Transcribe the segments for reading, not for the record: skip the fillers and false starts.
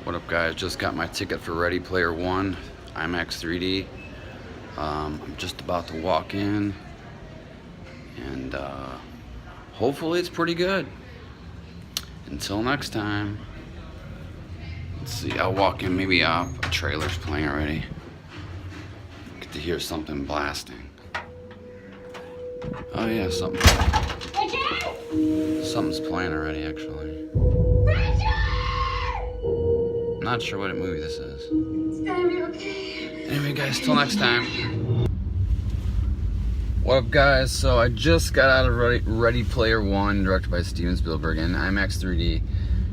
What up, guys? Just got my ticket for Ready Player One, IMAX 3D. I'm just about to walk in, and hopefully it's pretty good. Until next time. Let's see, I'll walk in, maybe a trailer's playing already. Get to hear something blasting. Oh yeah, something's playing already, actually. I'm not sure what movie this is. It's gonna be okay. Anyway, guys, till next time. What up, guys? So I just got out of Ready Player One, directed by Steven Spielberg, in IMAX 3D.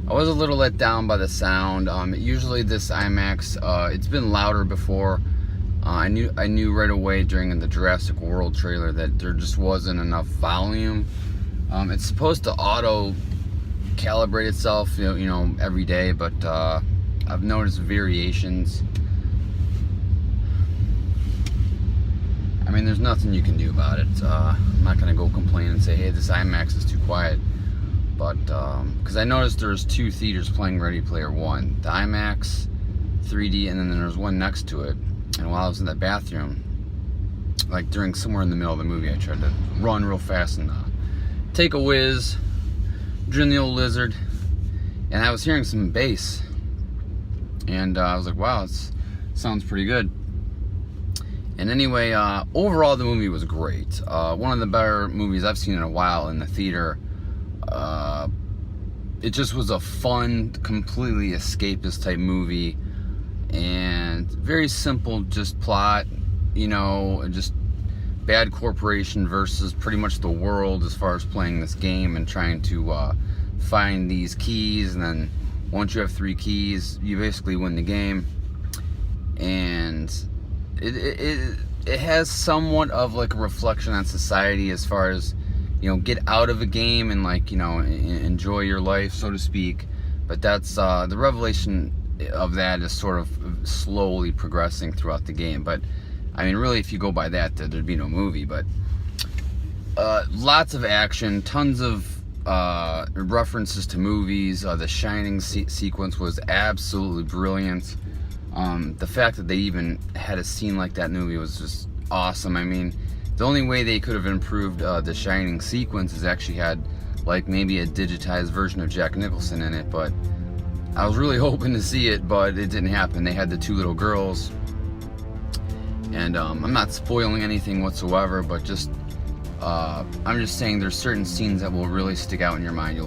I was a little let down by the sound. Usually this IMAX, it's been louder before. I knew right away during the Jurassic World trailer that there just wasn't enough volume. It's supposed to auto calibrate itself, you know, every day, but I've noticed variations. I mean, there's nothing you can do about it. I'm not gonna go complain and say, hey, this IMAX is too quiet. But because I noticed there's two theaters playing Ready Player One, the IMAX 3D, and then there's one next to it. And while I was in that bathroom, like during somewhere in the middle of the movie, I tried to run real fast and take a whiz during the old lizard, and I was hearing some bass, and I was like, wow, it sounds pretty good. And anyway, overall the movie was great. One of the better movies I've seen in a while in the theater. It just was a fun, completely escapist type movie, and very simple, just plot, you know, just bad corporation versus pretty much the world as far as playing this game and trying to find these keys, and then once you have 3 keys, you basically win the game. And it has somewhat of like a reflection on society as far as, you know, get out of a game and, like, you know, enjoy your life, so to speak. But that's the revelation of that is sort of slowly progressing throughout the game. But I mean, really, if you go by that, there'd be no movie. But lots of action, tons of references to movies. The Shining sequence was absolutely brilliant. The fact that they even had a scene like that in the movie was just awesome. I mean, the only way they could have improved the Shining sequence is actually had like maybe a digitized version of Jack Nicholson in it, but I was really hoping to see it, but it didn't happen. They had the 2 little girls, and I'm not spoiling anything whatsoever, but just I'm just saying there's certain scenes that will really stick out in your mind.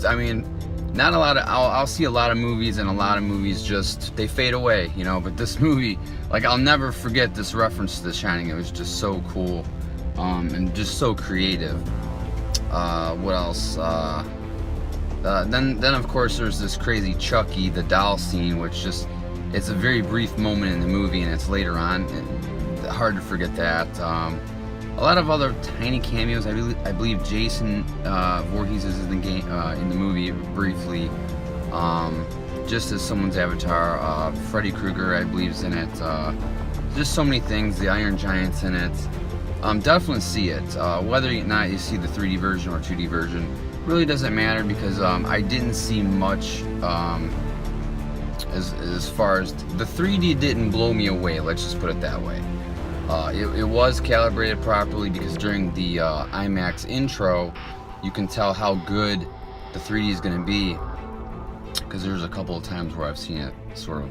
I mean, not a lot of, I'll see a lot of movies, and a lot of movies just, they fade away, you know, but this movie, like, I'll never forget this reference to The Shining. It was just so cool, and just so creative. What else? Then of course there's this crazy Chucky, the doll scene, which just, it's a very brief moment in the movie, and it's later on, and hard to forget that. A lot of other tiny cameos. I believe Jason Voorhees is in the game, in the movie briefly, just as someone's avatar. Freddy Krueger, I believe, is in it. Just so many things. The Iron Giant's in it. Definitely see it. Whether or not you see the 3D version or 2D version really doesn't matter, because I didn't see much as far as the 3D didn't blow me away. Let's just put it that way. It was calibrated properly, because during the IMAX intro, you can tell how good the 3D is going to be, because there's a couple of times where I've seen it sort of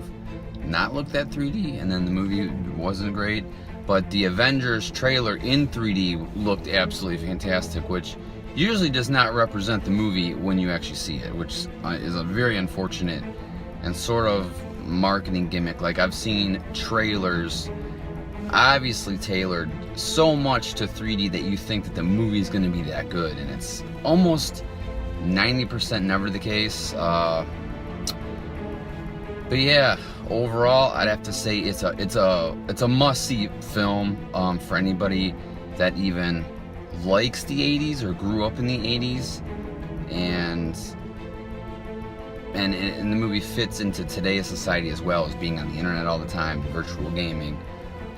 not look that 3D, and then the movie wasn't great. But the Avengers trailer in 3D looked absolutely fantastic, which usually does not represent the movie when you actually see it, which is a very unfortunate and sort of marketing gimmick. Like, I've seen trailers obviously tailored so much to 3D that you think that the movie is going to be that good, and it's almost 90% never the case. But yeah, overall, I'd have to say it's a must-see film for anybody that even likes the 80s or grew up in the 80s, and the movie fits into today's society as well, as being on the internet all the time, virtual gaming.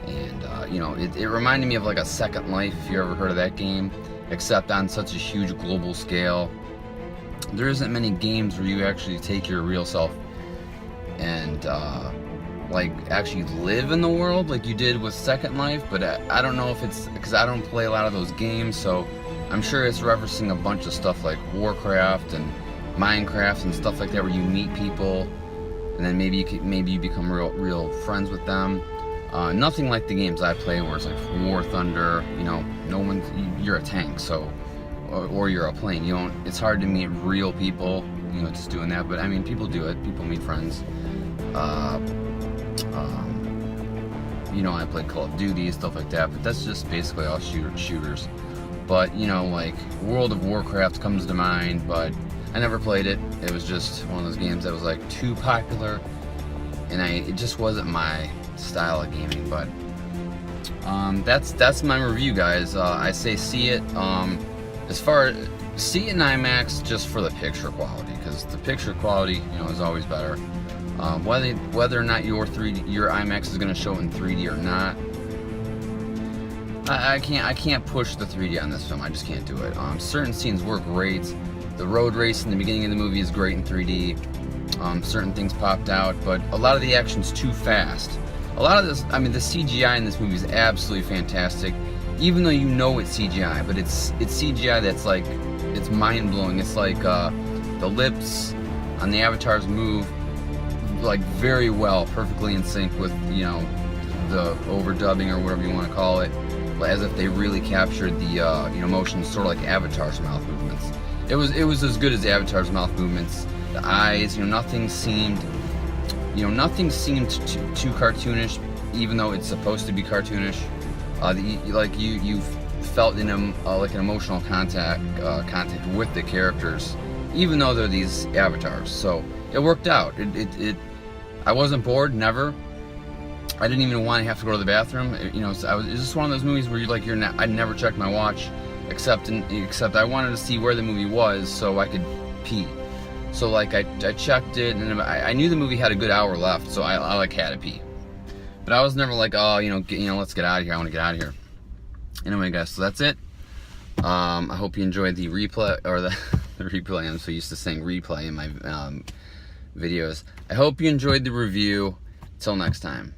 And you know, it reminded me of like a Second Life, if you ever heard of that game, except on such a huge global scale. There isn't many games where you actually take your real self and like actually live in the world like you did with Second Life. But I don't know if it's because I don't play a lot of those games, so I'm sure it's referencing a bunch of stuff like Warcraft and Minecraft and stuff like that, where you meet people and then maybe you become real friends with them. Nothing like the games I play where it's like War Thunder, you know, you're a tank, so or you're a plane. You don't. It's hard to meet real people, you know, just doing that. But I mean, people do it. People meet friends. You know, I play Call of Duty, stuff like that. But that's just basically all shooters. But you know, like World of Warcraft comes to mind, but I never played it. It was just one of those games that was like too popular, and it just wasn't my style of gaming. But that's my review, guys. I say see it. As far as see it in IMAX, just for the picture quality, because the picture quality, you know, is always better. Whether or not your IMAX is going to show it in 3D or not, I can't push the 3D on this film. I just can't do it. Certain scenes were great. The road race in the beginning of the movie is great in 3D. Certain things popped out, but a lot of the action's too fast. A lot of this, I mean, the CGI in this movie is absolutely fantastic, even though you know it's CGI, but it's CGI that's like, it's mind-blowing. It's like the lips on the avatars move like very well, perfectly in sync with, you know, the overdubbing or whatever you want to call it, as if they really captured the you know, emotions, sort of like Avatar's mouth movements. It was as good as Avatar's mouth movements. The eyes, you know, nothing seemed too cartoonish, even though it's supposed to be cartoonish. Like you felt in like an emotional contact with the characters, even though they're these avatars. So it worked out. I wasn't bored, never. I didn't even want to have to go to the bathroom. You know, it's just one of those movies where I never checked my watch, except I wanted to see where the movie was so I could pee. So like I checked it, and I knew the movie had a good hour left, so I like had to pee. But I was never like, oh, you know, let's get out of here. I want to get out of here. Anyway, guys, so that's it. I hope you enjoyed the replay, or the replay. I'm so used to saying replay in my videos. I hope you enjoyed the review. Till next time.